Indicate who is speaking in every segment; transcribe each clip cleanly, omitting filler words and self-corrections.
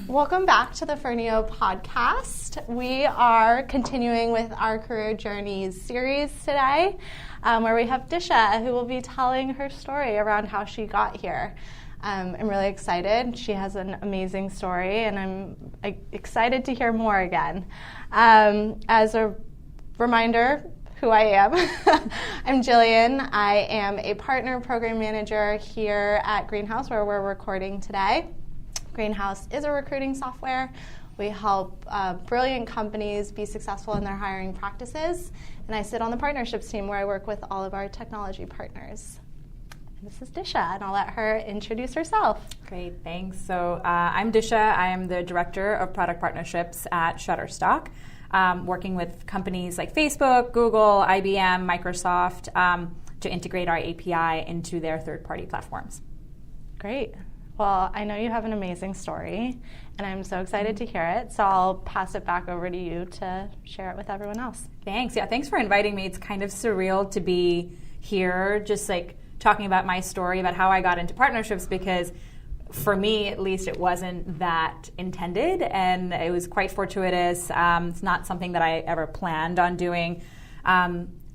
Speaker 1: Welcome back to the Firneo podcast. We are continuing with our Career Journeys series today, where we have Disha, who will be telling her story around how she got here. I'm really excited. She has an amazing story, and I'm excited to hear more again. As a reminder, who I am. I'm Jillian. I am a partner program manager here at Greenhouse, where we're recording today. Greenhouse is a recruiting software. We help brilliant companies be successful in their hiring practices. And I sit on the partnerships team where I work with all of our technology partners. And this is Disha, and I'll let her introduce herself.
Speaker 2: Great, thanks. So I'm Disha. I am the Director of Product Partnerships at Shutterstock, working with companies like Facebook, Google, IBM, Microsoft to integrate our API into their third-party platforms.
Speaker 1: Great. Well, I know you have an amazing story, and I'm so excited to hear it. So I'll pass it back over to you to share it with everyone else.
Speaker 2: Thanks. Yeah, thanks for inviting me. It's kind of surreal to be here, just like talking about my story, about how I got into partnerships, because for me, at least, it wasn't that intended, and it was quite fortuitous. It's not something that I ever planned on doing.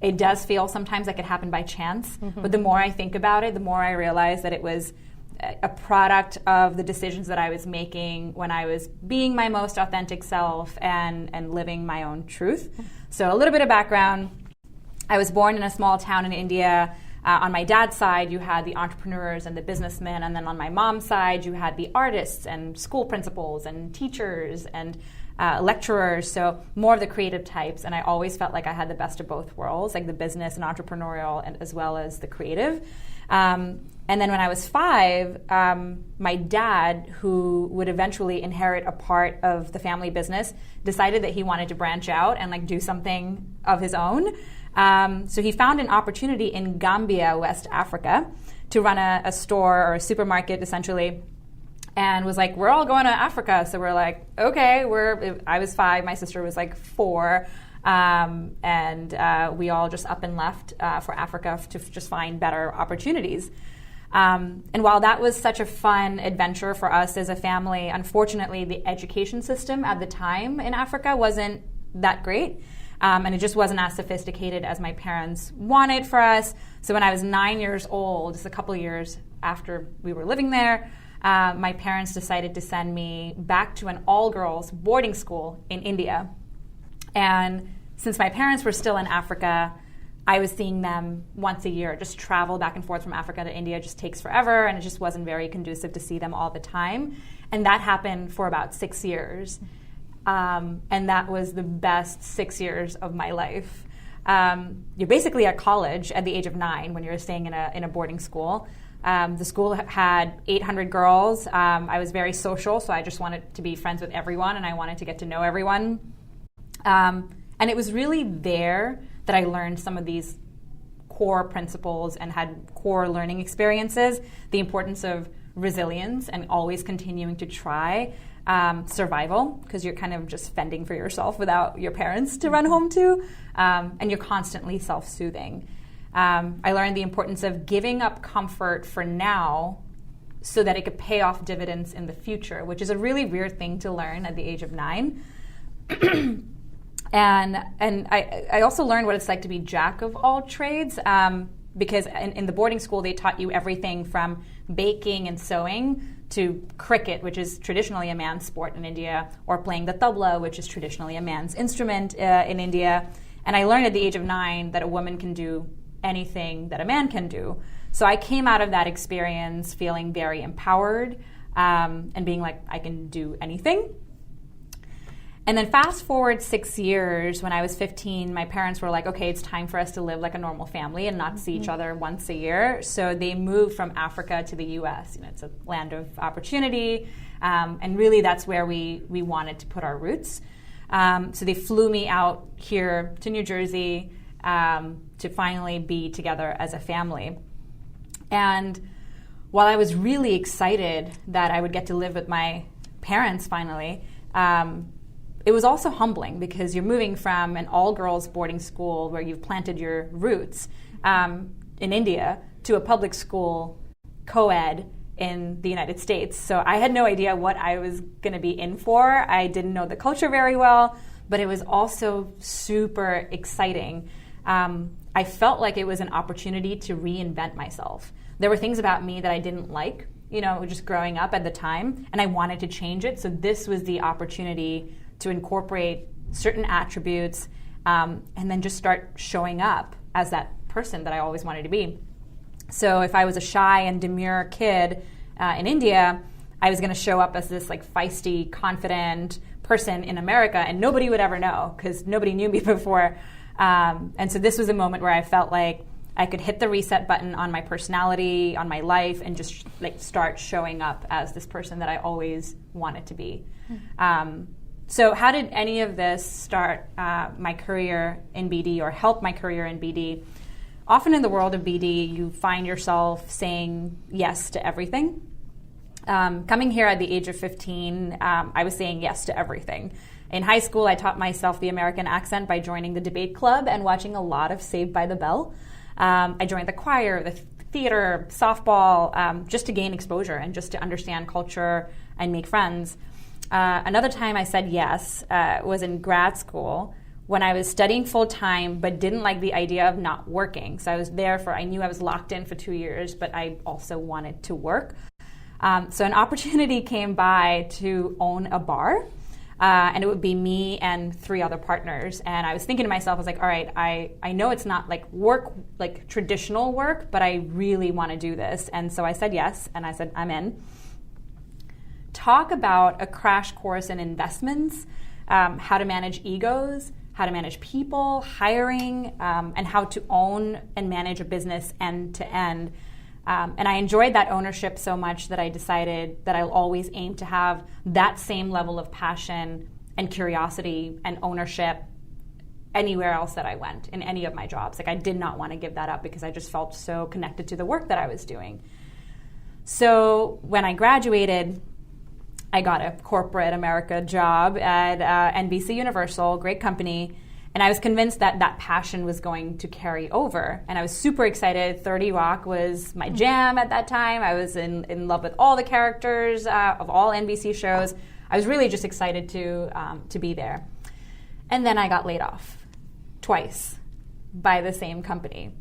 Speaker 2: It does feel sometimes like it happened by chance, but the more I think about it, the more I realize that it was a product of the decisions that I was making when I was being my most authentic self and living my own truth. So a little bit of background. I was born in a small town in India. On my dad's side, you had the entrepreneurs and the businessmen, and then on my mom's side, you had the artists and school principals and teachers and lecturers, so more of the creative types. And I always felt like I had the best of both worlds, like the business and entrepreneurial, and as well as the creative. And then when I was 5, my dad, who would eventually inherit a part of the family business, decided that he wanted to branch out and like do something of his own. So he found an opportunity in Gambia, West Africa, to run a store or a supermarket, essentially, and was like, we're all going to Africa. So we're like, okay, I was 5, my sister was like 4, and we all just up and left for Africa to just find better opportunities. And while that was such a fun adventure for us as a family, unfortunately, the education system at the time in Africa wasn't that great. And it just wasn't as sophisticated as my parents wanted for us. So when I was 9 years old, just a couple years after we were living there, my parents decided to send me back to an all-girls boarding school in India. And since my parents were still in Africa, I was seeing them once a year. Just travel back and forth from Africa to India just takes forever, and it just wasn't very conducive to see them all the time. And that happened for about 6 years. And that was the best 6 years of my life. You're basically at college at the age of 9 when you're staying in a boarding school. The school had 800 girls. I was very social, so I just wanted to be friends with everyone, and I wanted to get to know everyone. And it was really there that I learned some of these core principles and had core learning experiences, the importance of resilience and always continuing to try, survival, because you're kind of just fending for yourself without your parents to run home to, and you're constantly self-soothing. I learned the importance of giving up comfort for now so that it could pay off dividends in the future, which is a really weird thing to learn at the age of 9. And I also learned what it's like to be jack of all trades, because in the boarding school they taught you everything from baking and sewing to cricket, which is traditionally a man's sport in India, or playing the tabla, which is traditionally a man's instrument in India. And I learned at the age of 9 that a woman can do anything that a man can do. So I came out of that experience feeling very empowered and being like, I can do anything. And then fast forward 6 years, when I was 15, my parents were like, okay, it's time for us to live like a normal family and not see each other once a year. So they moved from Africa to the US. It's a land of opportunity. And really that's where we wanted to put our roots. So they flew me out here to New Jersey to finally be together as a family. And while I was really excited that I would get to live with my parents finally, it was also humbling because you're moving from an all-girls boarding school where you've planted your roots in India to a public school, co-ed, in the United States. So I had no idea what I was going to be in for. I didn't know the culture very well, but it was also super exciting. I felt like it was an opportunity to reinvent myself. There were things about me that I didn't like, just growing up at the time, and I wanted to change it. So this was the opportunity to incorporate certain attributes and then just start showing up as that person that I always wanted to be. So if I was a shy and demure kid in India, I was going to show up as this like feisty, confident person in America, and nobody would ever know because nobody knew me before. And so this was a moment where I felt like I could hit the reset button on my personality, on my life, and just like start showing up as this person that I always wanted to be. So how did any of this start my career in BD or help my career in BD? Often in the world of BD, you find yourself saying yes to everything. Coming here at the age of 15, I was saying yes to everything. In high school, I taught myself the American accent by joining the debate club and watching a lot of Saved by the Bell. I joined the choir, the theater, softball, just to gain exposure and just to understand culture and make friends. Another time I said yes was in grad school when I was studying full-time but didn't like the idea of not working. So I was there I knew I was locked in for 2 years, but I also wanted to work. So an opportunity came by to own a bar, and it would be me and 3 other partners. And I was thinking to myself, I was like, all right, I know it's not like work, like traditional work, but I really want to do this. And so I said yes, and I said, I'm in. Talk about a crash course in investments, how to manage egos, how to manage people, hiring, and how to own and manage a business end to end. And I enjoyed that ownership so much that I decided that I'll always aim to have that same level of passion and curiosity and ownership anywhere else that I went in any of my jobs. Like I did not want to give that up because I just felt so connected to the work that I was doing. So when I graduated, I got a corporate America job at NBC Universal, great company, and I was convinced that that passion was going to carry over. And I was super excited. 30 Rock was my jam at that time. I was in love with all the characters of all NBC shows. I was really just excited to be there. And then I got laid off twice by the same company.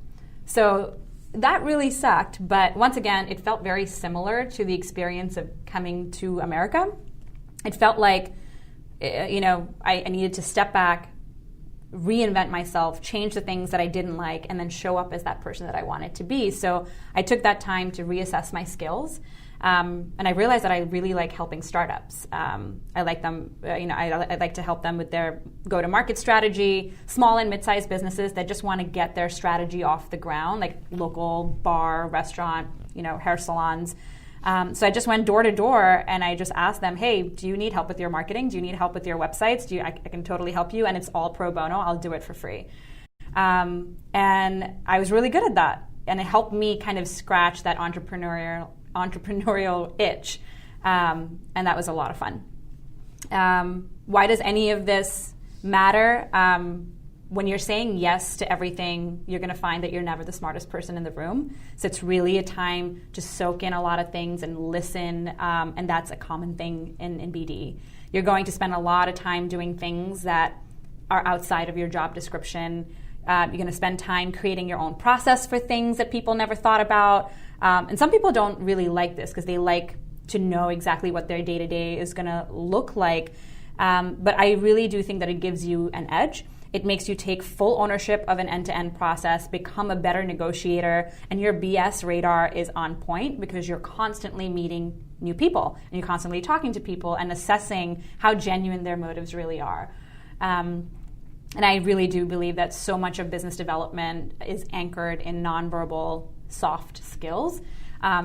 Speaker 2: So that really sucked, but once again, it felt very similar to the experience of coming to America. It felt like, I needed to step back, reinvent myself, change the things that I didn't like, and then show up as that person that I wanted to be. So I took that time to reassess my skills, and I realized that I really like helping startups. I like them, I like to help them with their go-to-market strategy, small and mid-sized businesses that just want to get their strategy off the ground, like local bar, restaurant, hair salons. So I just went door to door and I just asked them, hey, do you need help with your marketing? Do you need help with your websites? I can totally help you, and it's all pro bono. I'll do it for free. And I was really good at that, and it helped me kind of scratch that entrepreneurial itch, and that was a lot of fun. Why does any of this matter? When you're saying yes to everything, you're going to find that you're never the smartest person in the room. So it's really a time to soak in a lot of things and listen, and that's a common thing in BD. You're going to spend a lot of time doing things that are outside of your job description. You're going to spend time creating your own process for things that people never thought about. And some people don't really like this because they like to know exactly what their day-to-day is going to look like. But I really do think that it gives you an edge. It makes you take full ownership of an end-to-end process, become a better negotiator, and your BS radar is on point because you're constantly meeting new people, and you're constantly talking to people and assessing how genuine their motives really are. And I really do believe that so much of business development is anchored in nonverbal, soft skills.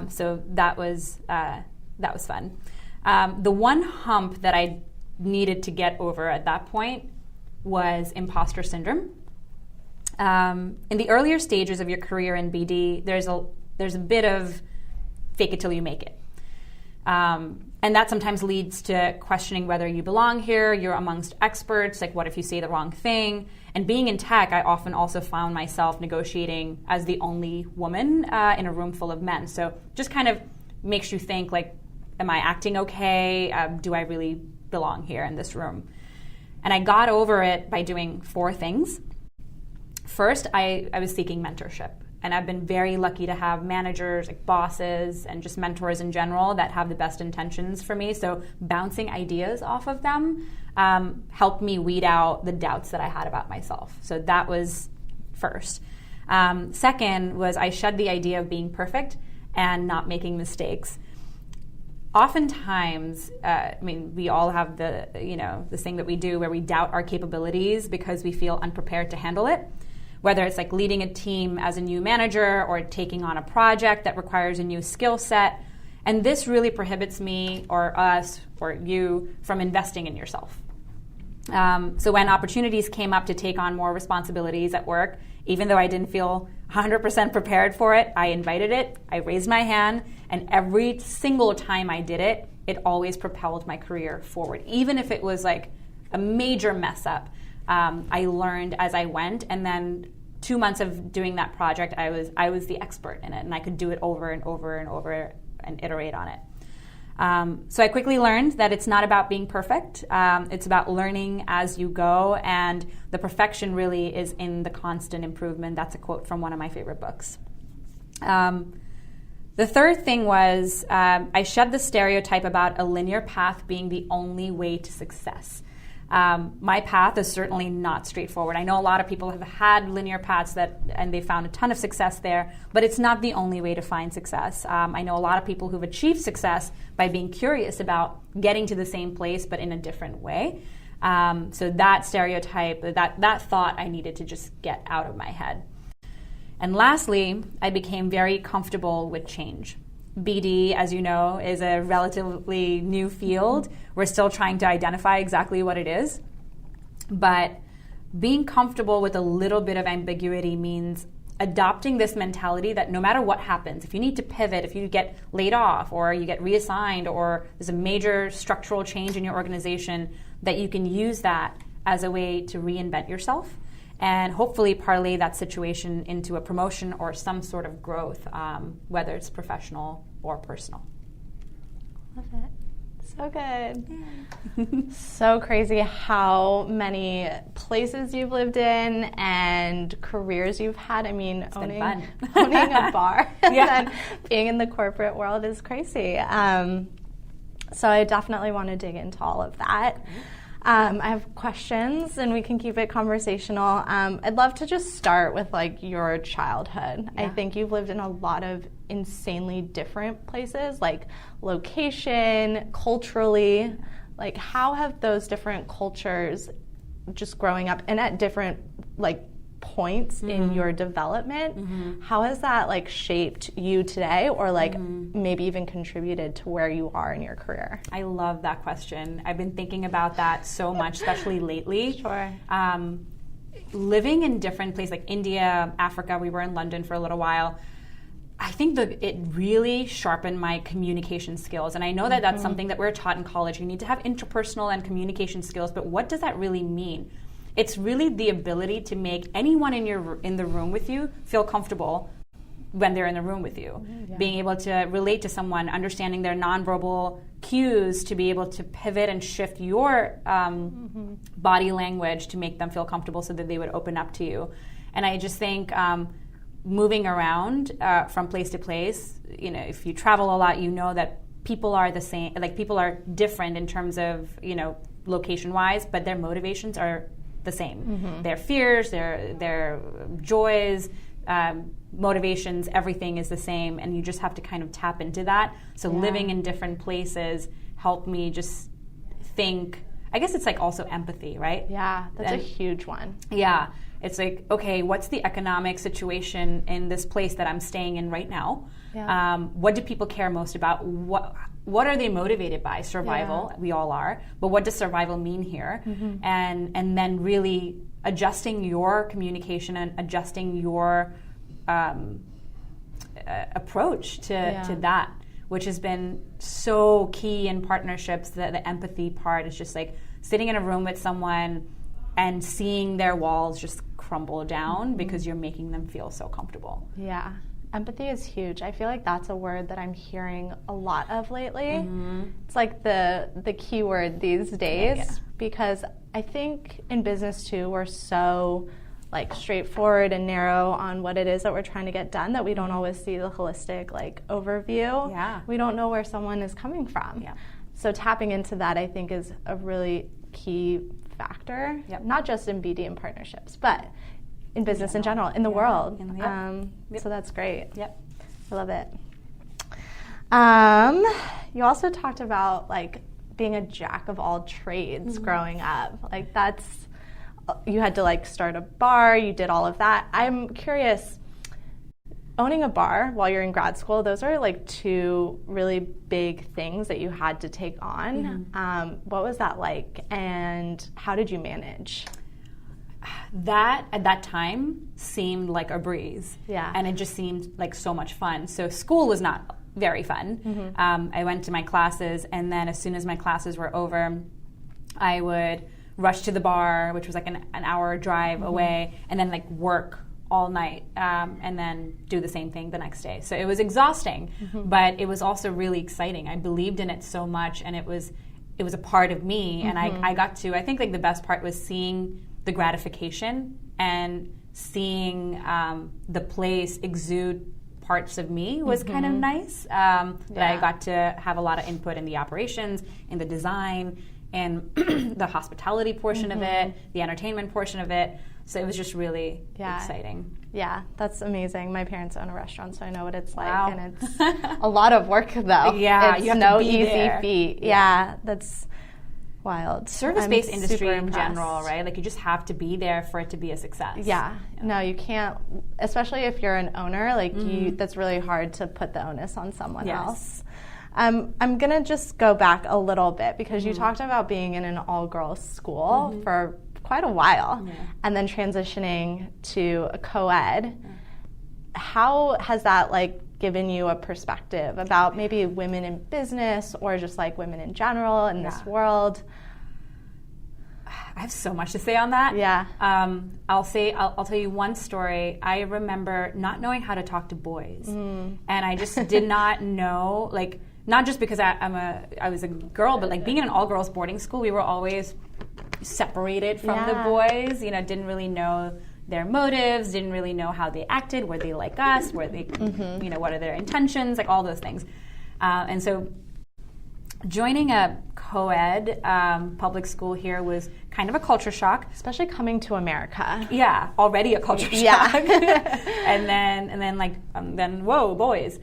Speaker 2: So that was fun. The one hump that I needed to get over at that point was imposter syndrome. In the earlier stages of your career in BD, there's a bit of fake it till you make it. And that sometimes leads to questioning whether you belong here, you're amongst experts, like what if you say the wrong thing? And being in tech, I often also found myself negotiating as the only woman in a room full of men. So just kind of makes you think like, am I acting okay? Do I really belong here in this room? And I got over it by doing 4 things. First, I was seeking mentorship. And I've been very lucky to have managers, like bosses, and just mentors in general that have the best intentions for me. So bouncing ideas off of them helped me weed out the doubts that I had about myself. So that was first. Second was I shed the idea of being perfect and not making mistakes. Oftentimes, we all have this thing that we do where we doubt our capabilities because we feel unprepared to handle it. Whether it's like leading a team as a new manager or taking on a project that requires a new skill set. And this really prohibits me or us or you from investing in yourself. So when opportunities came up to take on more responsibilities at work, even though I didn't feel 100% prepared for it, I invited it, I raised my hand, and every single time I did it, it always propelled my career forward. Even if it was like a major mess up. I learned as I went, and then 2 months of doing that project, I was the expert in it, and I could do it over and over and over and iterate on it. So I quickly learned that it's not about being perfect. It's about learning as you go, and the perfection really is in the constant improvement. That's a quote from one of my favorite books. The third thing was I shed the stereotype about a linear path being the only way to success. My path is certainly not straightforward. I know a lot of people have had linear paths and they found a ton of success there, but it's not the only way to find success. I know a lot of people who've achieved success by being curious about getting to the same place, but in a different way. So that stereotype, that thought I needed to just get out of my head. And lastly, I became very comfortable with change. BD, as you know, is a relatively new field. We're still trying to identify exactly what it is. But being comfortable with a little bit of ambiguity means adopting this mentality that no matter what happens, if you need to pivot, if you get laid off or you get reassigned or there's a major structural change in your organization, that you can use that as a way to reinvent yourself and hopefully parlay that situation into a promotion or some sort of growth, whether it's professional or personal.
Speaker 1: Love it. So good. So crazy how many places you've lived in and careers you've had. I mean, owning a bar and then being in the corporate world is crazy. So I definitely want to dig into all of that. I have questions, and we can keep it conversational. I'd love to just start with like your childhood. Yeah. I think you've lived in a lot of insanely different places, like location, culturally. Like, how have those different cultures, just growing up and at different like points in your development, how has that like shaped you today, or like maybe even contributed to where you are in your career?
Speaker 2: I love that question. I've been thinking about that so much, especially lately.
Speaker 1: Sure.
Speaker 2: Living in different places like India, Africa, we were in London for a little while. I think that it really sharpened my communication skills. And I know that that's something that we're taught in college. You need to have interpersonal and communication skills, but what does that really mean? It's really the ability to make anyone in the room with you feel comfortable when they're in the room with you. Being able to relate to someone, understanding their nonverbal cues to be able to pivot and shift your body language to make them feel comfortable so that they would open up to you. And I just think moving around from place to place, you know, if you travel a lot, you know that people are the same, like people are different in terms of, you know, location-wise, but their motivations are the same. Their fears, their joys, motivations, everything is the same, and you just have to kind of tap into that. So living in different places helped me just think, I guess it's like also empathy, right?
Speaker 1: Yeah, that's a huge one.
Speaker 2: Yeah. It's like, okay, what's the economic situation in this place that I'm staying in right now? Yeah. What do people care most about? What are they motivated by? Survival, we all are. But what does survival mean here? And then really adjusting your communication and adjusting your approach to that, which has been so key in partnerships. The empathy part is just like sitting in a room with someone and seeing their walls just crumble down because you're making them feel so comfortable.
Speaker 1: Yeah. Empathy is huge. I feel like that's a word that I'm hearing a lot of lately. It's like the key word these days, because I think in business too, we're so like straightforward and narrow on what it is that we're trying to get done that we don't always see the holistic like overview.
Speaker 2: Yeah.
Speaker 1: We don't know where someone is coming from.
Speaker 2: Yeah.
Speaker 1: So tapping into that, I think, is a really key factor, not just in BD and partnerships, but in business in general, in the world. So that's great.
Speaker 2: Yep.
Speaker 1: I love it. You also talked about like being a jack of all trades growing up. Like you had to like start a bar, you did all of that. I'm curious, owning a bar while you're in grad school, those are like two really big things that you had to take on. What was that like, and how did you manage?
Speaker 2: That at that time seemed like a breeze.
Speaker 1: Yeah.
Speaker 2: And it just seemed like so much fun. So school was not very fun. I went to my classes, and then as soon as my classes were over, I would rush to the bar, which was like an hour drive away, and then like work all night, and then do the same thing the next day. So it was exhausting, but it was also really exciting. I believed in it so much, and it was a part of me, and I got to, I think like the best part was seeing the gratification and seeing the place exude parts of me was kind of nice. That I got to have a lot of input in the operations, in the design, and the hospitality portion of it, the entertainment portion of it. So it was just really exciting.
Speaker 1: Yeah, that's amazing. My parents own a restaurant, so I know what it's like.
Speaker 2: Wow.
Speaker 1: And it's a lot of work, though.
Speaker 2: Yeah,
Speaker 1: it's
Speaker 2: you have
Speaker 1: no
Speaker 2: to be
Speaker 1: easy
Speaker 2: there.
Speaker 1: feat. Yeah, that's wild.
Speaker 2: Service-based
Speaker 1: I'm
Speaker 2: industry
Speaker 1: super
Speaker 2: in
Speaker 1: impressed.
Speaker 2: general, right? Like you just have to be there for it to be a success.
Speaker 1: Yeah. No, you can't, especially if you're an owner, like that's really hard to put the onus on someone else. I'm going to just go back a little bit because you talked about being in an all-girls school for quite a while and then transitioning to a co-ed. How has that like given you a perspective about maybe women in business or just like women in general in this world?
Speaker 2: I have so much to say on that.
Speaker 1: Yeah.
Speaker 2: I'll tell you one story. I remember not knowing how to talk to boys, and I just did not know, like, not just because I was a girl, but like being in an all-girls boarding school, we were always separated from the boys. You know, didn't really know their motives, didn't really know how they acted, were they like us, were they, you know, what are their intentions, like all those things. And so joining a co-ed public school here was kind of a culture shock.
Speaker 1: Especially coming to America.
Speaker 2: Yeah, already a culture shock. and then whoa, boys.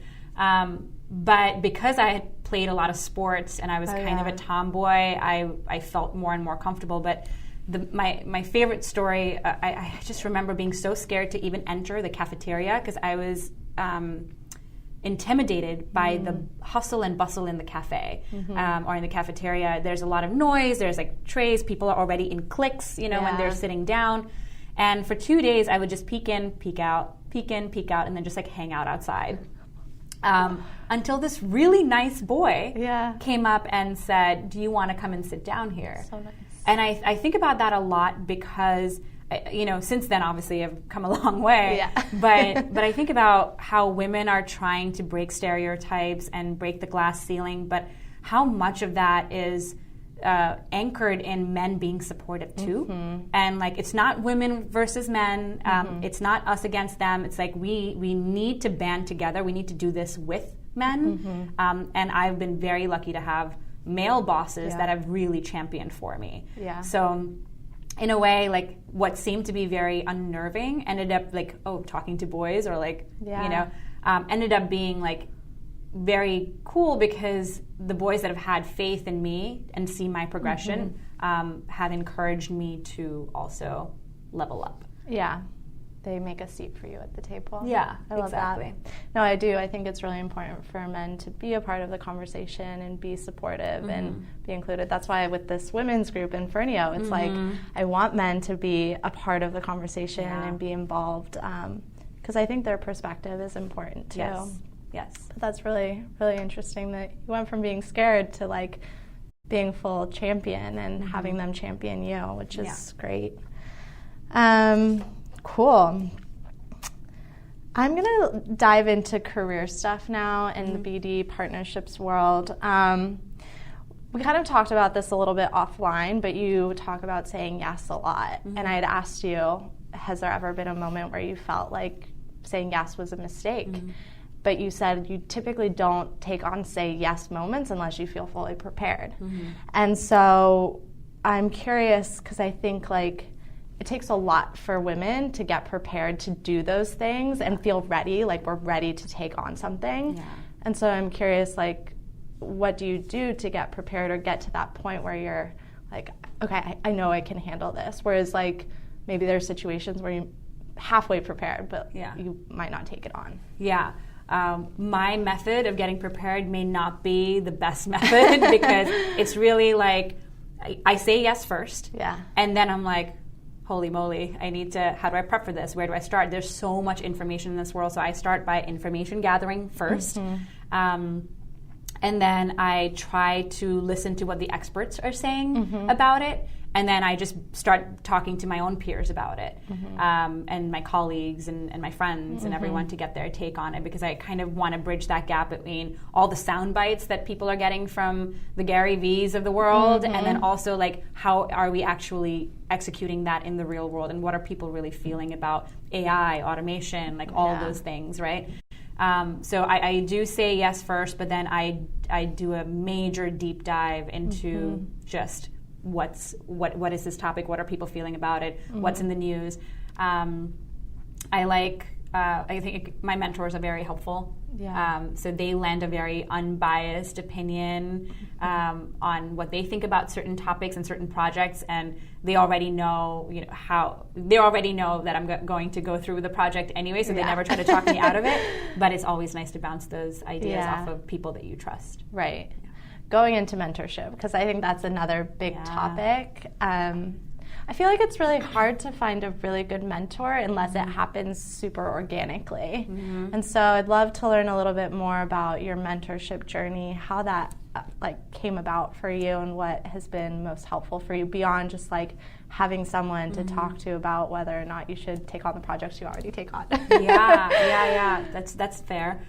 Speaker 2: But because I had played a lot of sports and I was kind of a tomboy, I felt more and more comfortable. But my favorite story, I just remember being so scared to even enter the cafeteria because I was intimidated by the hustle and bustle in the cafe or in the cafeteria. There's a lot of noise. There's like trays. People are already in cliques, you know, when they're sitting down. And for 2 days, I would just peek in, peek out, and then just like hang out outside. Until this really nice boy came up and said, "Do you want to come and sit down here?"
Speaker 1: So nice.
Speaker 2: And I think about that a lot because, you know, since then, obviously, I've come a long way.
Speaker 1: Yeah.
Speaker 2: but I think about how women are trying to break stereotypes and break the glass ceiling, but how much of that is anchored in men being supportive too. And like, it's not women versus men. It's not us against them. It's like we need to band together. We need to do this with men. And I've been very lucky to have male bosses that have really championed for me. So in a way, like what seemed to be very unnerving ended up like, talking to boys or like, you know, ended up being like very cool because the boys that have had faith in me and see my progression have encouraged me to also level up.
Speaker 1: Yeah. They make a seat for you at the table.
Speaker 2: Yeah,
Speaker 1: I love
Speaker 2: exactly.
Speaker 1: that. No, I do. I think it's really important for men to be a part of the conversation and be supportive and be included. That's why with this women's group in Firneo, it's like I want men to be a part of the conversation and be involved because I think their perspective is important too.
Speaker 2: Yes.
Speaker 1: But that's really, really interesting that you went from being scared to like being full champion and having them champion you, which is great. Cool. I'm going to dive into career stuff now in the BD partnerships world. We kind of talked about this a little bit offline, but you talk about saying yes a lot. And I had asked you, has there ever been a moment where you felt like saying yes was a mistake? But you said you typically don't take on say yes moments unless you feel fully prepared. And so I'm curious, because I think like it takes a lot for women to get prepared to do those things and feel ready, like we're ready to take on something. And so I'm curious, like, what do you do to get prepared or get to that point where you're like, okay, I know I can handle this? Whereas like maybe there's situations where you're halfway prepared, but you might not take it on.
Speaker 2: My method of getting prepared may not be the best method because it's really like I say yes first, and then I'm like, holy moly, I need to, how do I prep for this? Where do I start? There's so much information in this world, so I start by information gathering first. And then I try to listen to what the experts are saying about it. And then I just start talking to my own peers about it, and my colleagues and my friends and everyone to get their take on it, because I kind of want to bridge that gap between all the sound bites that people are getting from the Gary V's of the world, and then also like how are we actually executing that in the real world, and what are people really feeling about AI, automation, like all of those things, right? So I do say yes first, but then I do a major deep dive into just what is this topic? What are people feeling about it? What's in the news? I think my mentors are very helpful. So they lend a very unbiased opinion on what they think about certain topics and certain projects, and they already know, they already know that I'm going to go through the project anyway, so they never try to talk me out of it. But it's always nice to bounce those ideas off of people that you trust.
Speaker 1: Right. Going into mentorship, because I think that's another big topic. I feel like it's really hard to find a really good mentor unless it happens super organically. And so I'd love to learn a little bit more about your mentorship journey, how that came about for you, and what has been most helpful for you beyond just like having someone to talk to about whether or not you should take on the projects you already take on.
Speaker 2: That's fair.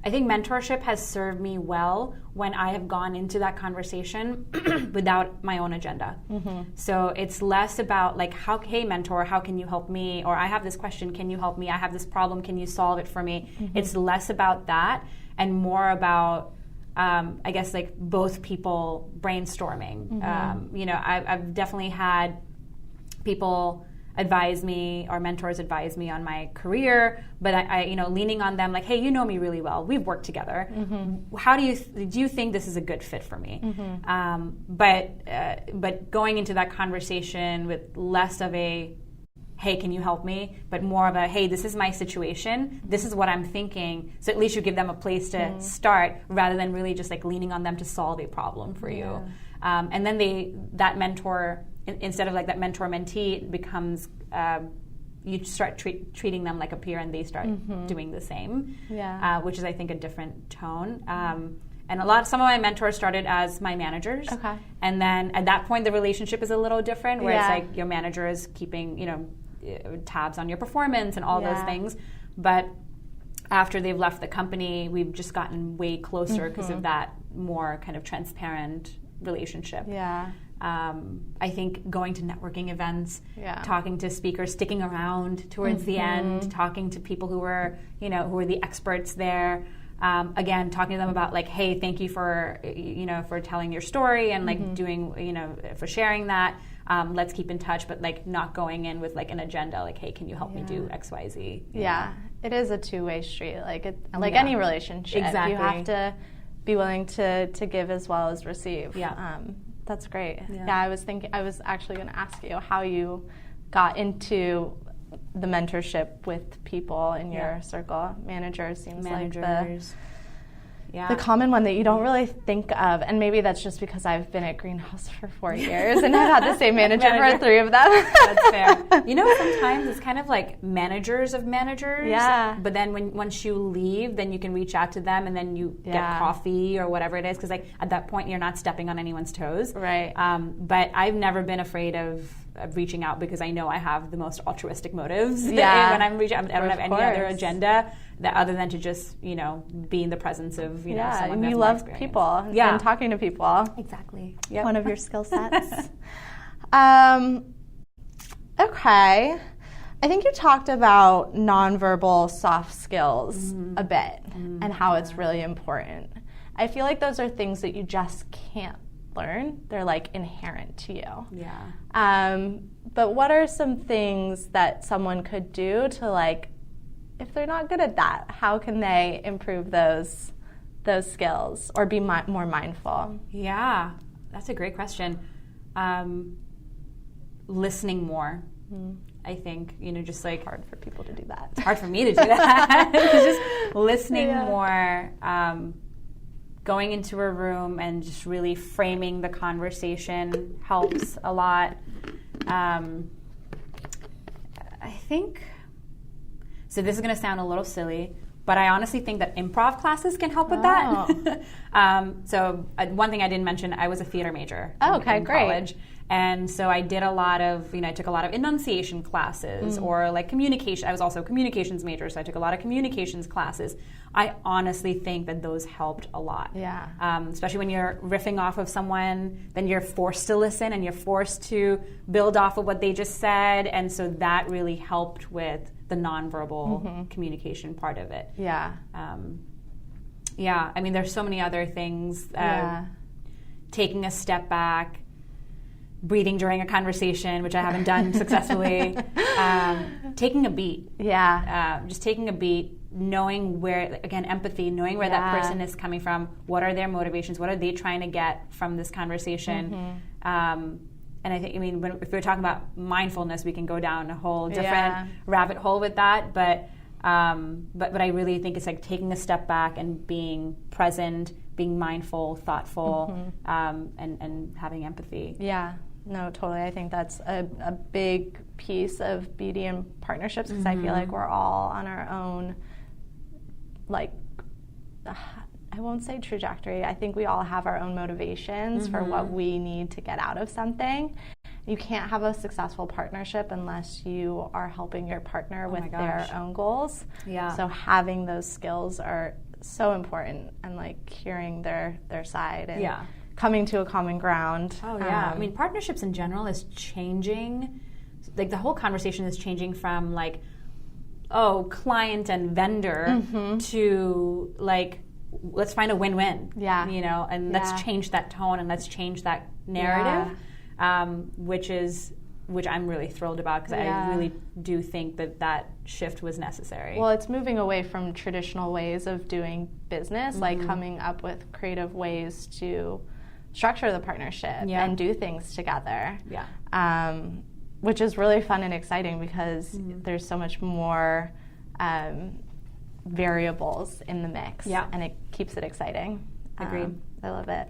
Speaker 2: I think mentorship has served me well when I have gone into that conversation without my own agenda. So it's less about like, hey mentor, how can you help me? Or I have this question, can you help me? I have this problem, can you solve it for me? It's less about that and more about, I guess, like both people brainstorming. I've definitely had people advise me, or mentors advise me on my career, but I leaning on them like, hey, you know me really well, we've worked together. How do you think this is a good fit for me? But going into that conversation with less of a, hey, can you help me? But more of a, hey, this is my situation, this is what I'm thinking. So at least you give them a place to start, rather than really just like leaning on them to solve a problem for you. And then that mentor, instead of like that mentor-mentee, it becomes you start treating them like a peer, and they start doing the same, which is, I think, a different tone. And some of my mentors started as my managers, and then at that point the relationship is a little different, where it's like your manager is keeping tabs on your performance and all those things. But after they've left the company, we've just gotten way closer because of that more kind of transparent relationship. I think going to networking events, talking to speakers, sticking around towards the end, talking to people who were the experts there. Again, talking to them about like, hey, thank you for telling your story and like doing, for sharing that. Let's keep in touch, but like not going in with like an agenda, like, hey, can you help me do X, Y, Z?
Speaker 1: It is a two-way street, like any relationship. Exactly. You have to be willing to give as well as receive. That's great. I was actually going to ask you how you got into the mentorship with people in your circle. Managers seems like the common one that you don't really think of, and maybe that's just because I've been at Greenhouse for 4 years and I've had the same manager for 3 of them.
Speaker 2: That's fair. Sometimes it's kind of like managers of managers. But then once you leave, then you can reach out to them, and then you get coffee or whatever it is, because like at that point you're not stepping on anyone's toes.
Speaker 1: Right.
Speaker 2: But I've never been afraid of reaching out because I know I have the most altruistic motives.
Speaker 1: Yeah.
Speaker 2: When I'm reaching out, I don't have any other
Speaker 1: course.
Speaker 2: agenda that other than to just, be in the presence of, someone
Speaker 1: and
Speaker 2: who has
Speaker 1: you
Speaker 2: more
Speaker 1: love
Speaker 2: experience.
Speaker 1: people and talking to people.
Speaker 2: Exactly. Yep.
Speaker 1: One of your skill sets. Okay. I think you talked about nonverbal soft skills a bit and how it's really important. I feel like those are things that you just can't learn. They're like inherent to you.
Speaker 2: Yeah.
Speaker 1: But what are some things that someone could do to, like, if they're not good at that, how can they improve those skills or be more mindful?
Speaker 2: Yeah, that's a great question. Listening more. I think, just like...
Speaker 1: Hard for people to do that.
Speaker 2: It's hard for me to do that. Just listening more, going into a room and just really framing the conversation helps a lot. I think... So this is going to sound a little silly, but I honestly think that improv classes can help with that. So one thing I didn't mention, I was a theater major in college. And so I did a lot of, I took a lot of enunciation classes or like communication. I was also a communications major, so I took a lot of communications classes. I honestly think that those helped a lot.
Speaker 1: Yeah.
Speaker 2: Especially when you're riffing off of someone, then you're forced to listen and you're forced to build off of what they just said. And so that really helped with the nonverbal communication part of it.
Speaker 1: Yeah.
Speaker 2: I mean, there's so many other things. Taking a step back, breathing during a conversation, which I haven't done successfully. Taking a beat.
Speaker 1: Yeah.
Speaker 2: Just taking a beat, knowing where, again, empathy, knowing where that person is coming from, what are their motivations, what are they trying to get from this conversation. And I think, if we're talking about mindfulness, we can go down a whole different rabbit hole with that. But I really think it's like taking a step back and being present, being mindful, thoughtful, and having empathy.
Speaker 1: Yeah. No, totally. I think that's a big piece of BD and partnerships because I feel like we're all on our own, like, I won't say trajectory. I think we all have our own motivations for what we need to get out of something. You can't have a successful partnership unless you are helping your partner with their own goals. Yeah. So having those skills are so important and like hearing their side and coming to a common ground.
Speaker 2: Oh yeah. Partnerships in general is changing. Like the whole conversation is changing from like, client and vendor to like, let's find a win-win. Yeah. And let's change that tone and let's change that narrative, which I'm really thrilled about because I really do think that shift was necessary.
Speaker 1: Well, it's moving away from traditional ways of doing business, like coming up with creative ways to structure the partnership and do things together. Yeah. Which is really fun and exciting because there's so much more variables in the mix, and it keeps it exciting.
Speaker 2: Agreed.
Speaker 1: I love it.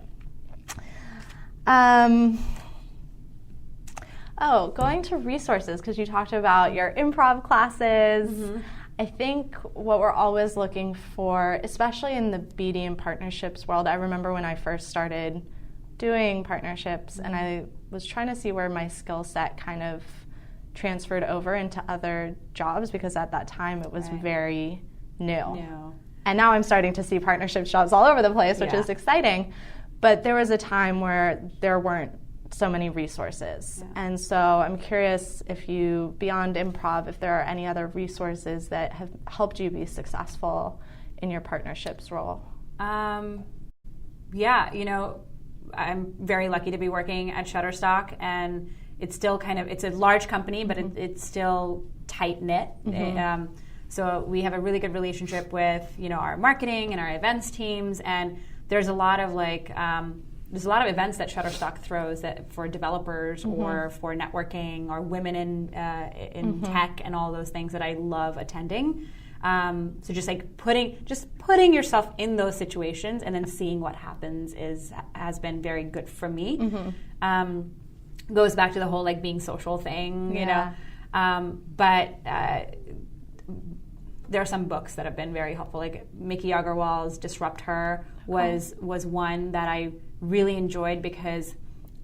Speaker 1: Going to resources, because you talked about your improv classes. I think what we're always looking for, especially in the BD and partnerships world, I remember when I first started doing partnerships and I was trying to see where my skill set kind of transferred over into other jobs because at that time it was very new. And now I'm starting to see partnerships jobs all over the place, which is exciting. But there was a time where there weren't so many resources. And so I'm curious if you, beyond improv, if there are any other resources that have helped you be successful in your partnerships role. I'm very lucky to be working at Shutterstock, and it's still it's a large company, but it's still tight-knit. So we have a really good relationship with, our marketing and our events teams, and there's a lot of there's a lot of events that Shutterstock throws that for developers or for networking or women in tech and all those things that I love attending. So just like putting yourself in those situations and then seeing what happens has been very good for me. Goes back to the whole being social thing, you know. But there are some books that have been very helpful. Like Miki Agarwal's Disrupt Her was one that I really enjoyed because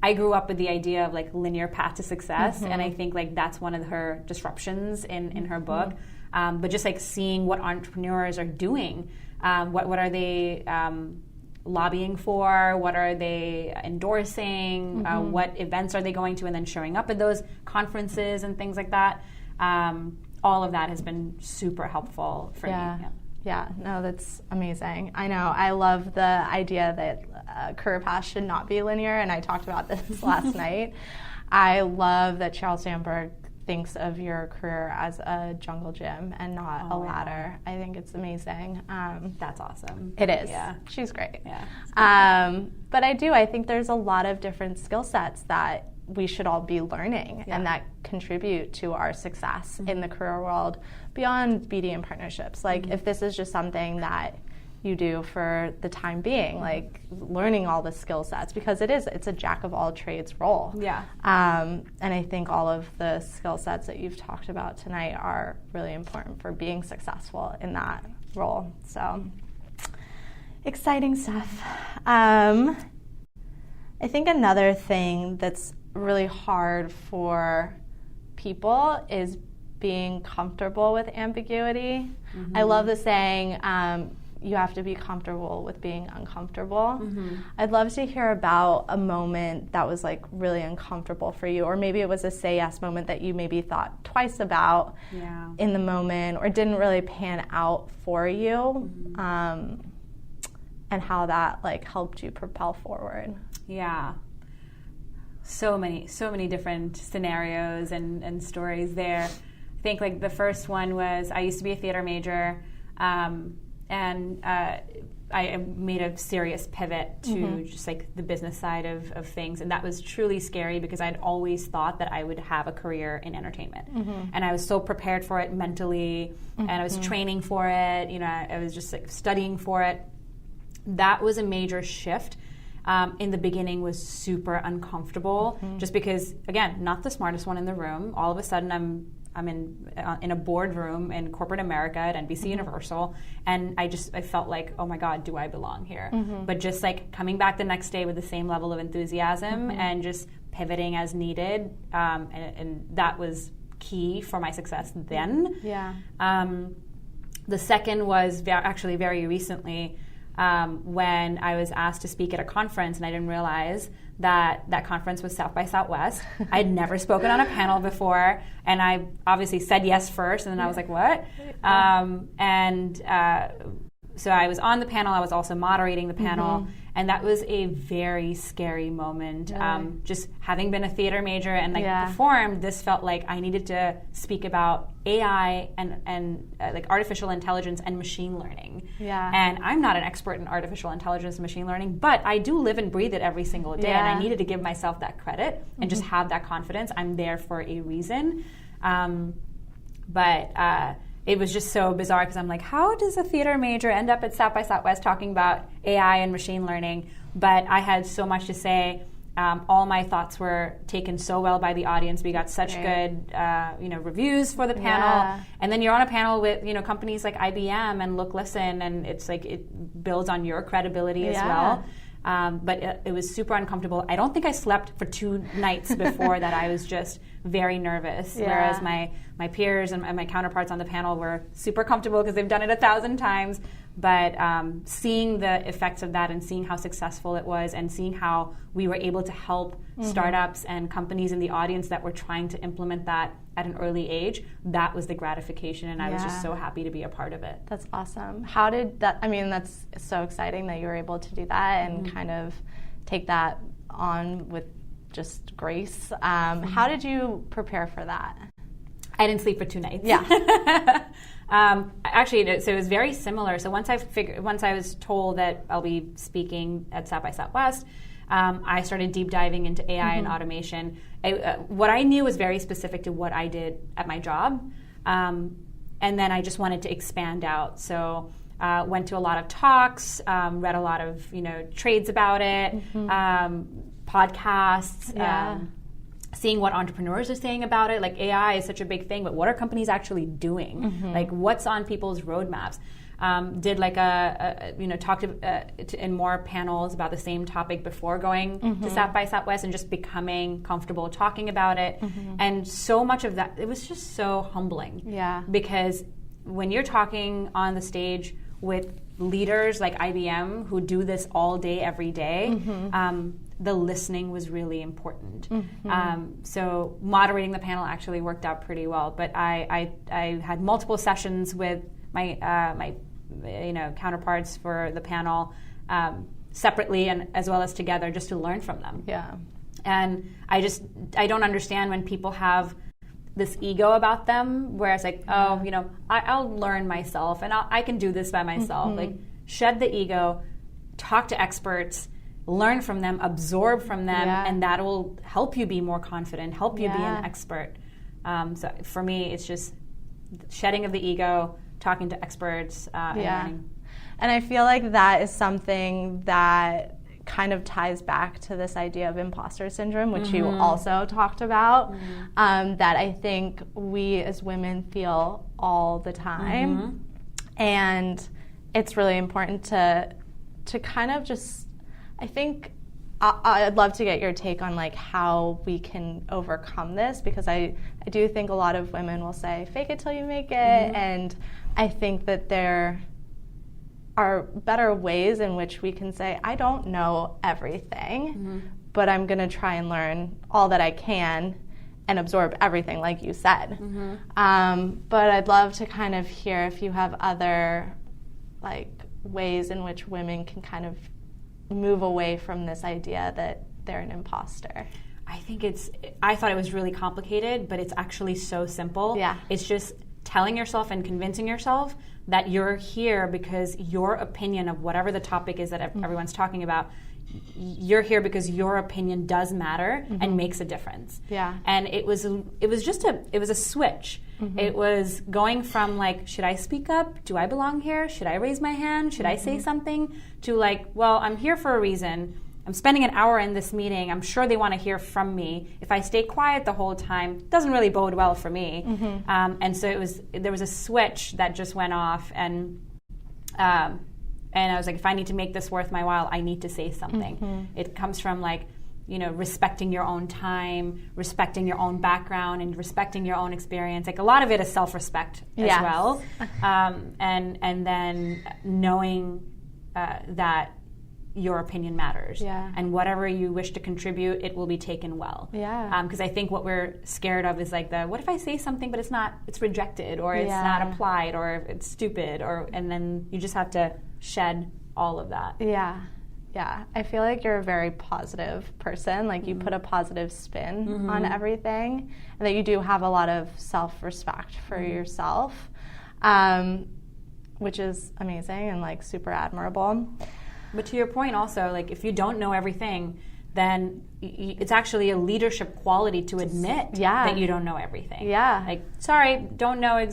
Speaker 2: I grew up with the idea of like linear path to success, and I think like that's one of her disruptions in her book. But just like seeing what entrepreneurs are doing, what are they lobbying for, what are they endorsing, what events are they going to, and then showing up at those conferences and things like that. All of that has been super helpful for me.
Speaker 1: Yeah, no, that's amazing. I know. I love the idea that career paths should not be linear, and I talked about this last night. I love that Sheryl Sandberg thinks of your career as a jungle gym and not a ladder. I think it's amazing.
Speaker 2: That's awesome.
Speaker 1: It is.
Speaker 2: Yeah.
Speaker 1: She's great.
Speaker 2: Yeah.
Speaker 1: But I think there's a lot of different skill sets that we should all be learning and that contribute to our success in the career world beyond BD and partnerships. Like if this is just something that you do for the time being, like learning all the skill sets, because it's a jack of all trades role.
Speaker 2: Yeah.
Speaker 1: And I think all of the skill sets that you've talked about tonight are really important for being successful in that role. So exciting stuff. I think another thing that's really hard for people is being comfortable with ambiguity. I love the saying, you have to be comfortable with being uncomfortable. I'd love to hear about a moment that was like really uncomfortable for you, or maybe it was a say yes moment that you maybe thought twice about in the moment, or didn't really pan out for you, and how that like helped you propel forward.
Speaker 2: Yeah. So many different scenarios and stories there. I think like the first one was I used to be a theater major, and I made a serious pivot to just like the business side of things, and that was truly scary because I'd always thought that I would have a career in entertainment, and I was so prepared for it mentally, and I was training for it. You know, I was just like studying for it. That was a major shift. In the beginning was super uncomfortable, just because, again, not the smartest one in the room. All of a sudden, I'm in a boardroom in corporate America at NBC Universal, and I felt like, oh my God, do I belong here? But just like coming back the next day with the same level of enthusiasm and just pivoting as needed, and that was key for my success then.
Speaker 1: Yeah.
Speaker 2: The second was actually very recently. When I was asked to speak at a conference, and I didn't realize that conference was South by Southwest. I'd never spoken on a panel before, and I obviously said yes first, and then I was like, what? So I was on the panel. I was also moderating the panel, and that was a very scary moment. Just having been a theater major and performed, this felt like I needed to speak about AI and like artificial intelligence and machine learning. And I'm not an expert in artificial intelligence and machine learning, but I do live and breathe it every single day, and I needed to give myself that credit and just have that confidence. I'm there for a reason. It was just so bizarre because I'm like, how does a theater major end up at South by Southwest talking about AI and machine learning? But I had so much to say. All my thoughts were taken so well by the audience. We got such good, reviews for the panel. And then you're on a panel with, companies like IBM and Look Listen, and it's like it builds on your credibility as well. But it was super uncomfortable. I don't think I slept for 2 nights before that. I was just very nervous, whereas my peers and my counterparts on the panel were super comfortable because they've done it 1,000 times. But seeing the effects of that and seeing how successful it was and seeing how we were able to help startups and companies in the audience that were trying to implement that at an early age, that was the gratification, and I was just so happy to be a part of it.
Speaker 1: That's awesome. How did that, that's so exciting that you were able to do that and kind of take that on with just grace. How did you prepare for that?
Speaker 2: I didn't sleep for 2 nights. Actually, so it was very similar. So once I was told that I'll be speaking at South by Southwest, I started deep diving into AI and automation. What I knew was very specific to what I did at my job, and then I just wanted to expand out. So went to a lot of talks, read a lot of trades about it, podcasts. Seeing what entrepreneurs are saying about it. Like AI is such a big thing, but what are companies actually doing? Like what's on people's roadmaps? did like talked in more panels about the same topic before going to South by Southwest and just becoming comfortable talking about it. And so much of that, it was just so humbling.
Speaker 1: Yeah.
Speaker 2: Because when you're talking on the stage with leaders like IBM who do this all day, every day, the listening was really important. So moderating the panel actually worked out pretty well. But I had multiple sessions with my counterparts for the panel separately and as well as together, just to learn from them.
Speaker 1: Yeah.
Speaker 2: And I don't understand when people have this ego about them, where it's like, I'll learn myself and I can do this by myself. Like, shed the ego, talk to experts, learn from them, absorb from them, and that will help you be more confident, help you be an expert. So for me, it's just shedding of the ego, talking to experts, and learning.
Speaker 1: And I feel like that is something that kind of ties back to this idea of imposter syndrome, which you also talked about, that I think we as women feel all the time. And it's really important to kind of just, I think, I'd love to get your take on like how we can overcome this, because I do think a lot of women will say, fake it till you make it. And I think that there are better ways in which we can say, I don't know everything, but I'm going to try and learn all that I can and absorb everything, like you said. But I'd love to kind of hear if you have other like ways in which women can kind of move away from this idea that they're an imposter.
Speaker 2: I thought it was really complicated, but it's actually so simple. Yeah. It's just telling yourself and convincing yourself that you're here because your opinion of whatever the topic is that everyone's talking about, you're here because your opinion does matter and makes a difference. Yeah. And it was a switch. It was going from like, should I speak up? Do I belong here? Should I raise my hand? Should I say something? To like, well, I'm here for a reason. I'm spending an hour in this meeting. I'm sure they want to hear from me. If I stay quiet the whole time, it doesn't really bode well for me. And so there was a switch that just went off, and I was like, if I need to make this worth my while, I need to say something. It comes from like, respecting your own time, respecting your own background, and respecting your own experience. Like a lot of it is self-respect as well, and then knowing that your opinion matters, and whatever you wish to contribute, it will be taken well. Because I think what we're scared of is like what if I say something but it's rejected, or it's not applied, or it's stupid, and then you just have to shed all of that. Yeah, I feel like you're a very positive person. Like you put a positive spin on everything, and that you do have a lot of self-respect for yourself, which is amazing and like super admirable. But to your point also, like if you don't know everything, then it's actually a leadership quality to admit that you don't know everything. Like, sorry, don't know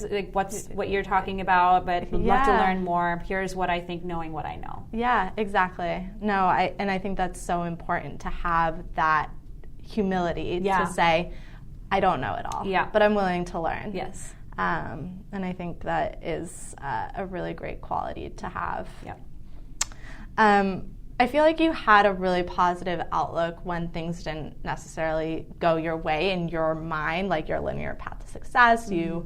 Speaker 2: what you're talking about, but would love to learn more. Here's what I think, knowing what I know.
Speaker 1: Yeah, exactly. No, I think that's so important to have that humility to say, I don't know it all, but I'm willing to learn.
Speaker 2: Yes.
Speaker 1: And I think that is a really great quality to have. I feel like you had a really positive outlook when things didn't necessarily go your way in your mind, like your linear path to success. You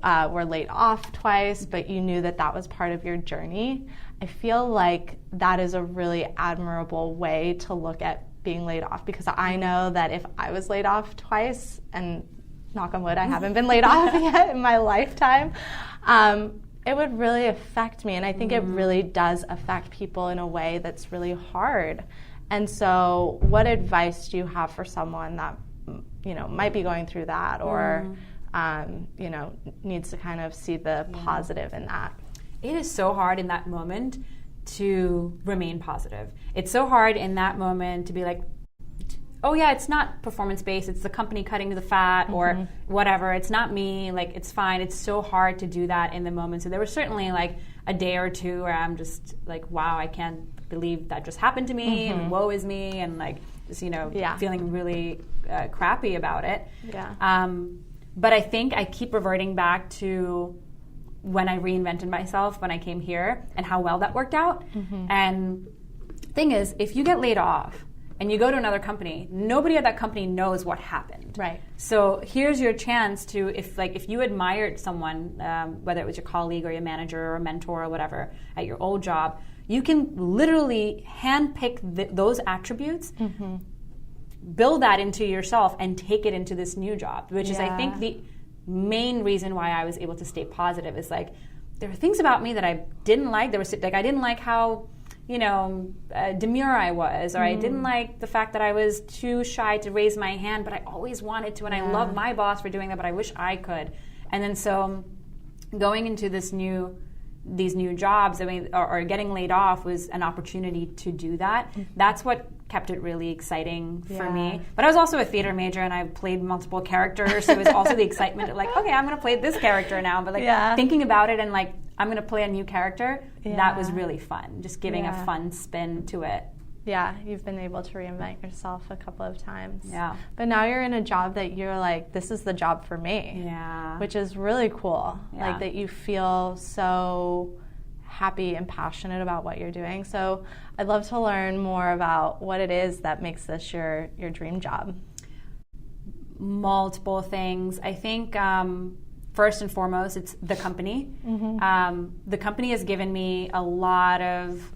Speaker 1: were laid off twice, but you knew that was part of your journey. I feel like that is a really admirable way to look at being laid off, because I know that if I was laid off twice, and knock on wood, I haven't been laid off yet in my lifetime, it would really affect me, and I think it really does affect people in a way that's really hard. And so what advice do you have for someone that might be going through that, or needs to kind of see the positive in that?
Speaker 2: It is so hard in that moment to remain positive. It's so hard in that moment to be like, oh yeah, it's not performance-based, it's the company cutting the fat, or whatever, it's not me, like it's fine. It's so hard to do that in the moment. So there was certainly like a day or two where I'm just like, wow, I can't believe that just happened to me, and woe is me, and like just feeling really crappy about it. But I think I keep reverting back to when I reinvented myself when I came here and how well that worked out. And thing is, if you get laid off and you go to another company, nobody at that company knows what happened.
Speaker 1: Right.
Speaker 2: So here's your chance to, if you admired someone, whether it was your colleague or your manager or a mentor or whatever at your old job, you can literally handpick those attributes, build that into yourself, and take it into this new job, which is, I think, the main reason why I was able to stay positive. Is like, there were things about me that I didn't like. There was like, I didn't like how demure I was, or I didn't like the fact that I was too shy to raise my hand, but I always wanted to, and I love my boss for doing that, but I wish I could. And then so going into these new jobs, I mean, or getting laid off was an opportunity to do that. That's what kept it really exciting for me. But I was also a theater major, and I played multiple characters, so it was also the excitement of like, okay, I'm going to play this character now. But like thinking about it and like, I'm going to play a new character, that was really fun. Just giving a fun spin to it.
Speaker 1: Yeah, you've been able to reinvent yourself a couple of times.
Speaker 2: Yeah.
Speaker 1: But now you're in a job that you're like, this is the job for me.
Speaker 2: Yeah.
Speaker 1: Which is really cool.
Speaker 2: Yeah.
Speaker 1: Like that you feel so happy and passionate about what you're doing. So I'd love to learn more about what it is that makes this your dream job.
Speaker 2: Multiple things. I think first and foremost, it's the company. The company has given me a lot of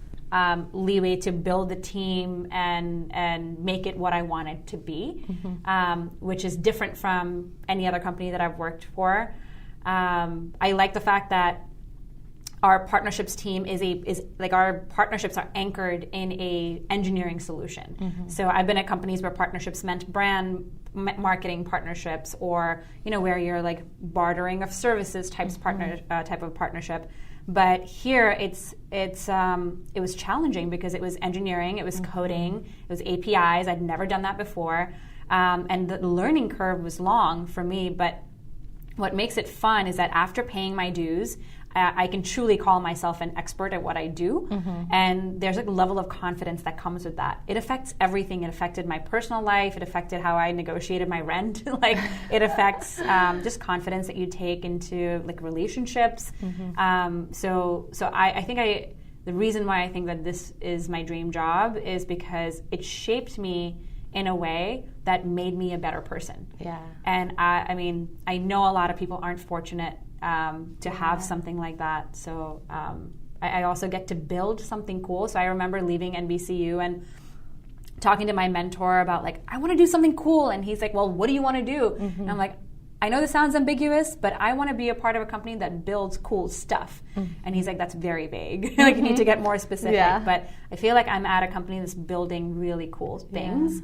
Speaker 2: leeway to build the team and make it what I want it to be, which is different from any other company that I've worked for. I like the fact that our partnerships team is like, our partnerships are anchored in a engineering solution. So I've been at companies where partnerships meant brand marketing partnerships, or where you're like bartering of services type of partnership. But here it was challenging because it was engineering, it was coding, it was APIs. I'd never done that before, and the learning curve was long for me. But what makes it fun is that after paying my dues, I can truly call myself an expert at what I do, and there's a level of confidence that comes with that. It affects everything. It affected my personal life. It affected how I negotiated my rent. Like, it affects just confidence that you take into like relationships. So I think the reason why I think that this is my dream job is because it shaped me in a way that made me a better person. Yeah. And I mean, I know a lot of people aren't fortunate to have something like that. So I also get to build something cool. So I remember leaving NBCU and talking to my mentor about like, I want to do something cool. And he's like, well, what do you want to do? And I'm like, I know this sounds ambiguous, but I want to be a part of a company that builds cool stuff. And he's like, that's very vague. Like, you need to get more specific. But I feel like I'm at a company that's building really cool things.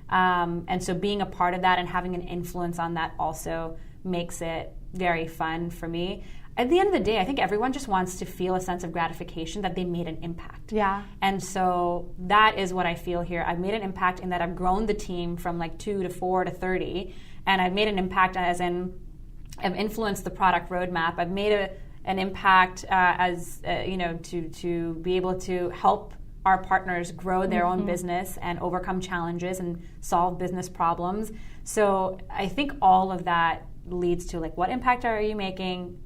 Speaker 2: And so being a part of that and having an influence on that also makes it very fun for me. At the end of the day, I think everyone just wants to feel a sense of gratification that they made an impact. Yeah. And so that is what I feel here. I've made an impact in that I've grown the team from like 2 to 4 to 30, and I've made an impact as in I've influenced the product roadmap. I've made an impact to be able to help our partners grow their own business and overcome challenges and solve business problems. So I think all of that leads to like, what impact are you making?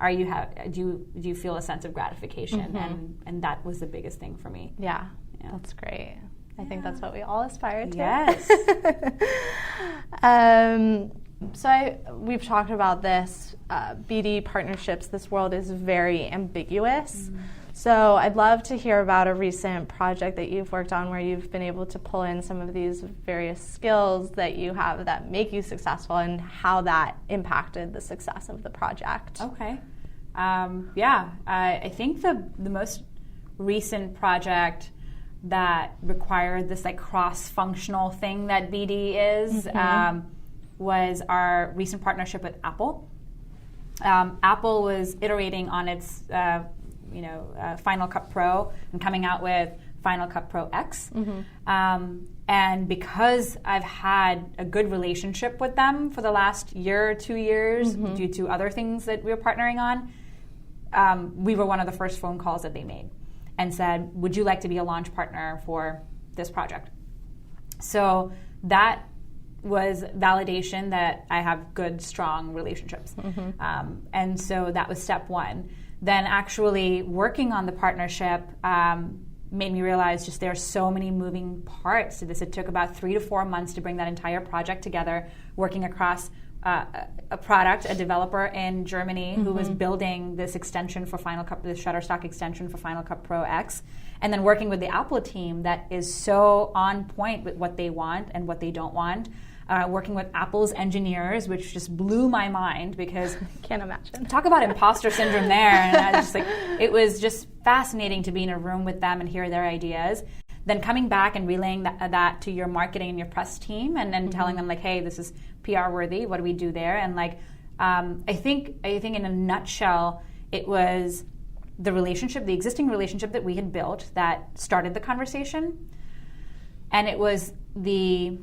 Speaker 2: Do you feel a sense of gratification? And that was the biggest thing for me. Yeah. That's great. I think that's what we all aspire to. Yes. We've talked about this, BD partnerships. This world is very ambiguous. So I'd love to hear about a recent project that you've worked on where you've been able to pull in some of these various skills that you have that make you successful, and how that impacted the success of the project. Okay. I think the most recent project that required this like cross-functional thing that BD is was our recent partnership with Apple. Apple was iterating on its Final Cut Pro and coming out with Final Cut Pro X. And because I've had a good relationship with them for the last year or 2 years due to other things that we were partnering on, we were one of the first phone calls that they made and said, would you like to be a launch partner for this project? So that was validation that I have good, strong relationships. And so that was step one. then actually working on the partnership made me realize just there are so many moving parts to this. It took about 3 to 4 months to bring that entire project together, working across a developer in Germany who was building this extension for Final Cut, the Shutterstock extension for Final Cut Pro X, and then working with the Apple team that is so on point with what they want and what they don't want. Working with Apple's engineers, which just blew my mind because
Speaker 1: can't imagine.
Speaker 2: Talk about imposter syndrome there, and I was just like, it was just fascinating to be in a room with them and hear their ideas. Then coming back and relaying that to your marketing and your press team, and then telling them like, hey, this is PR worthy. What do we do there? And like, I think in a nutshell, it was the relationship, the existing relationship that we had built that started the conversation, and it was the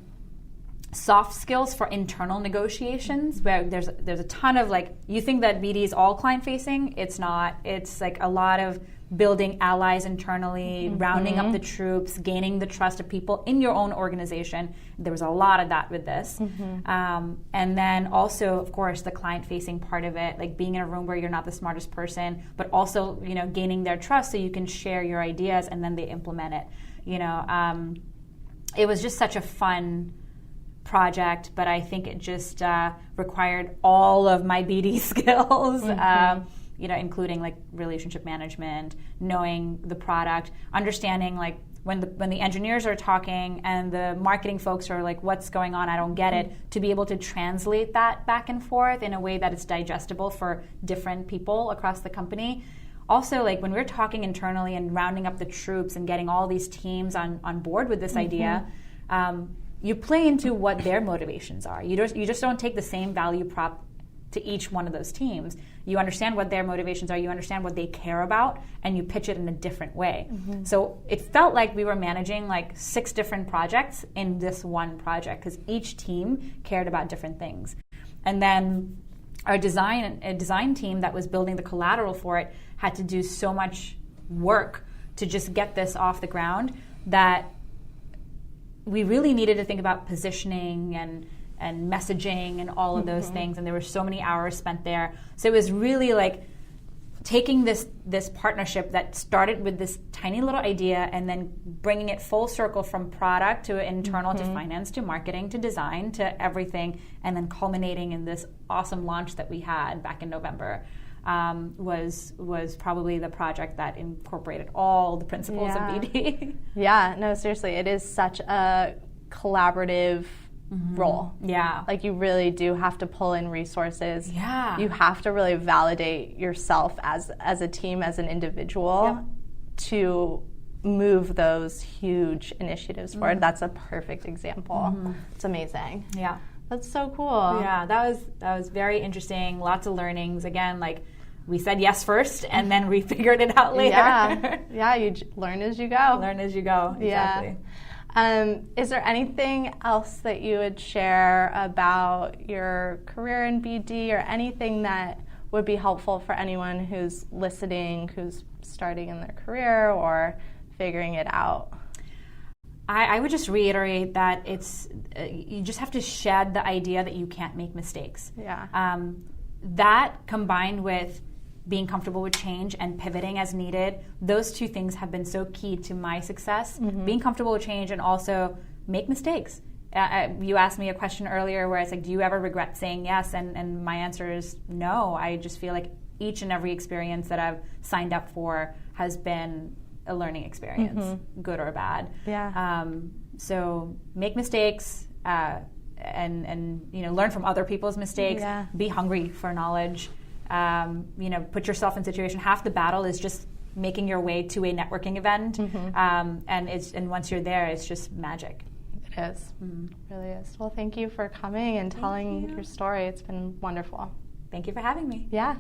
Speaker 2: soft skills for internal negotiations where there's a ton of like, you think that BD is all client facing, it's not. It's like a lot of building allies internally, rounding up the troops, gaining the trust of people in your own organization. There was a lot of that with this. And then also, of course, the client facing part of it, like being in a room where you're not the smartest person, but also, you know, gaining their trust so you can share your ideas and then they implement it. You know, it was just such a fun project, but I think it just required all of my BD skills, you know, including like relationship management, knowing the product, understanding like when the engineers are talking and the marketing folks are like, what's going on? I don't get it. To be able to translate that back and forth in a way that is digestible for different people across the company. Also, like when we're talking internally and rounding up the troops and getting all these teams on board with this idea, you play into what their motivations are. You just don't take the same value prop to each one of those teams. You understand what their motivations are, you understand what they care about, and you pitch it in a different way. So it felt like we were managing like 6 different projects in this one project because each team cared about different things. And then our design team that was building the collateral for it had to do so much work to just get this off the ground that we really needed to think about positioning and messaging and all of those things, and there were so many hours spent there. So it was really like taking this partnership that started with this tiny little idea and then bringing it full circle from product to internal to finance to marketing to design to everything, and then culminating in this awesome launch that we had back in November. Was probably the project that incorporated all the principles of BD.
Speaker 1: Yeah, no, seriously, it is such a collaborative role.
Speaker 2: Yeah.
Speaker 1: Like you really do have to pull in resources.
Speaker 2: Yeah.
Speaker 1: You have to really validate yourself as a team, as an individual to move those huge initiatives forward. That's a perfect example. It's amazing.
Speaker 2: Yeah.
Speaker 1: That's so cool.
Speaker 2: Yeah, that was very interesting. Lots of learnings. Again, like we said yes first, and then we figured it out later.
Speaker 1: Yeah. You learn as you go.
Speaker 2: Learn as you go. Exactly.
Speaker 1: Yeah. Is there anything else that you would share about your career in BD, or anything that would be helpful for anyone who's listening, who's starting in their career or figuring it out?
Speaker 2: I would just reiterate that it's you just have to shed the idea that you can't make mistakes.
Speaker 1: Yeah.
Speaker 2: That combined with being comfortable with change and pivoting as needed, those 2 things have been so key to my success. Being comfortable with change and also make mistakes. You asked me a question earlier where it's like, do you ever regret saying yes? And my answer is no. I just feel like each and every experience that I've signed up for has been a learning experience, good or bad.
Speaker 1: Yeah.
Speaker 2: So make mistakes and you know, learn from other people's mistakes.
Speaker 1: Yeah.
Speaker 2: Be hungry for knowledge. You know, put yourself in situation. Half the battle is just making your way to a networking event, and once you're there, it's just magic.
Speaker 1: It is. It really is. Well, thank you for coming and telling your story. It's been wonderful.
Speaker 2: Thank you for having me.
Speaker 1: Yeah.